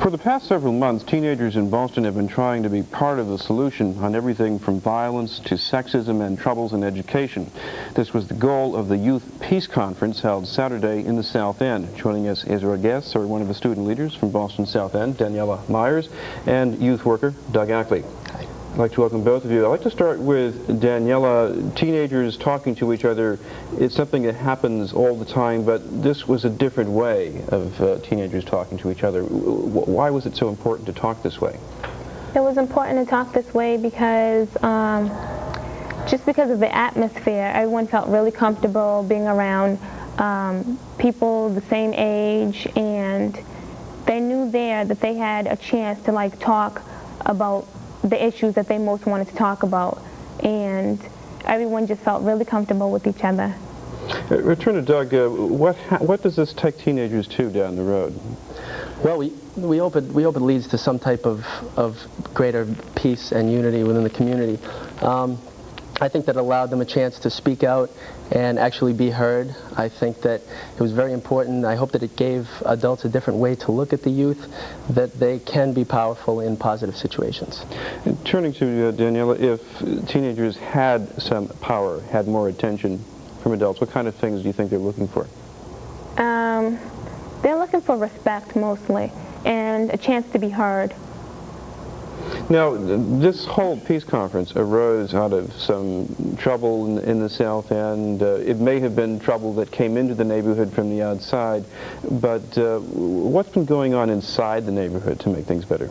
For the past several months, teenagers in Boston have been trying to be part of the solution on everything from violence to sexism and troubles in education. This was the goal of the Youth Peace Conference held Saturday in the South End. Joining us as our guests are one of the student leaders from Boston South End, Danyella Myers, and youth worker Doug Ackley. I'd like to welcome both of you. I'd like to start with Danyella. Teenagers talking to each other, it's something that happens all the time, but this was a different way of teenagers talking to each other. Why was it so important to talk this way? It was important to talk this way because just because of the atmosphere. Everyone felt really comfortable being around people the same age, and they knew there that they had a chance to talk about the issues that they most wanted to talk about, and everyone just felt really comfortable with each other. Return to Doug. What does this take teenagers to down the road? Well, we opened leads to some type of greater peace and unity within the community. I think that allowed them a chance to speak out and actually be heard. I think that it was very important. I hope that it gave adults a different way to look at the youth, that they can be powerful in positive situations. And turning to Danyella, if teenagers had some power, had more attention from adults, what kind of things do you think they're looking for? They're looking for respect mostly, and a chance to be heard. Now, this whole peace conference arose out of some trouble in the South End. It may have been trouble that came into the neighborhood from the outside, but what's been going on inside the neighborhood to make things better?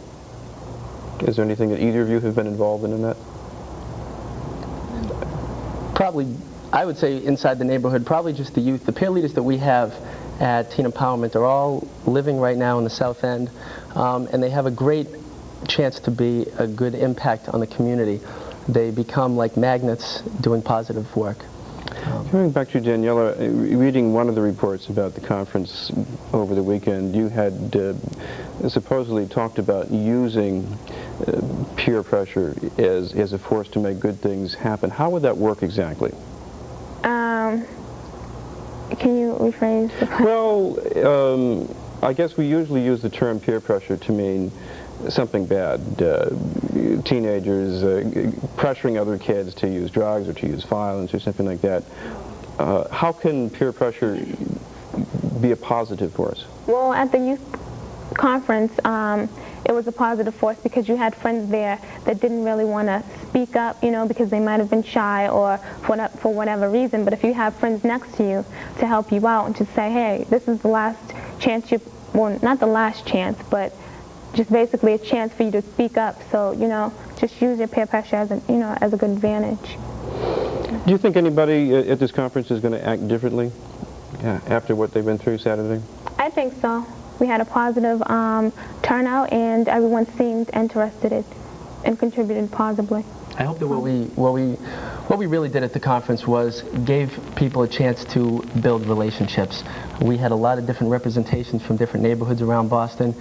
Is there anything that either of you have been involved in that? Probably, I would say inside the neighborhood, probably just the youth. The peer leaders that we have at Teen Empowerment are all living right now in the South End, and they have a great chance to be a good impact on the community. They become like magnets doing positive work. Coming back to Danyella, reading one of the reports about the conference over the weekend, you had supposedly talked about using peer pressure as a force to make good things happen. How would that work exactly? Can you rephrase the question? Well, I guess we usually use the term peer pressure to mean something bad. Teenagers pressuring other kids to use drugs or to use violence or something like that. How can peer pressure be a positive for us? Well, at the youth conference, it was a positive force because you had friends there that didn't really want to speak up, because they might have been shy or for whatever reason. But if you have friends next to you to help you out and to say, hey, this is the last chance well, not the last chance, but just basically a chance for you to speak up. So, just use your peer pressure as a good advantage. Do you think anybody at this conference is going to act differently after what they've been through Saturday? I think so. We had a positive turnout, and everyone seemed interested and contributed positively. I hope that what we really did at the conference was gave people a chance to build relationships. We had a lot of different representations from different neighborhoods around Boston,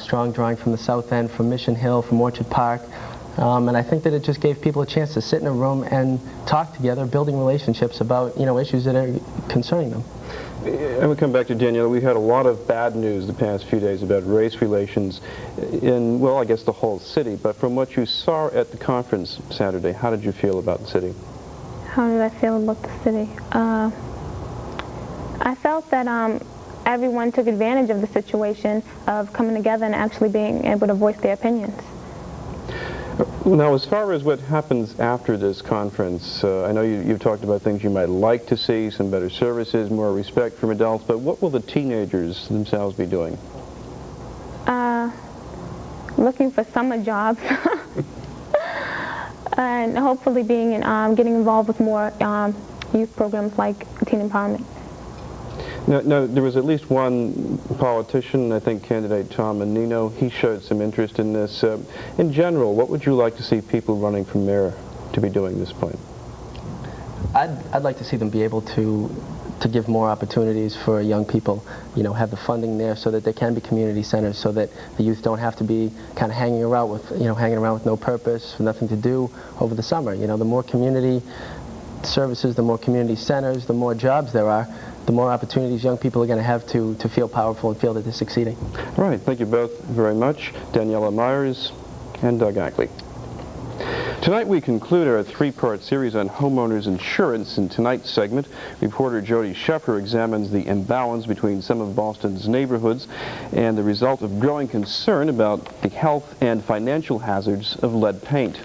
strong drawing from the South End, from Mission Hill, from Orchard Park, and I think that it just gave people a chance to sit in a room and talk together, building relationships about issues that are concerning them. And we come back to Danyella. We've had a lot of bad news the past few days about race relations in, well, I guess the whole city. But from what you saw at the conference Saturday, how did you feel about the city? How did I feel about the city? I felt that everyone took advantage of the situation of coming together and actually being able to voice their opinions. Now, as far as what happens after this conference, I know you've talked about things you might like to see, some better services, more respect from adults, but what will the teenagers themselves be doing? Looking for summer jobs and hopefully getting involved with more youth programs like Teen Empowerment. Now, there was at least one politician, I think candidate Tom Menino, he showed some interest in this. In general, what would you like to see people running for mayor to be doing at this point? I'd like to see them be able to give more opportunities for young people, have the funding there so that they can be community centers, so that the youth don't have to be kind of hanging around with no purpose, nothing to do over the summer. The more community services, the more community centers, the more jobs there are, the more opportunities young people are going to have to feel powerful and feel that they're succeeding. All right, thank you both very much, Danyella Myers and Doug Ackley. Tonight we conclude our three-part series on homeowners insurance. In tonight's segment, reporter Jody Sheffer examines the imbalance between some of Boston's neighborhoods and the result of growing concern about the health and financial hazards of lead paint.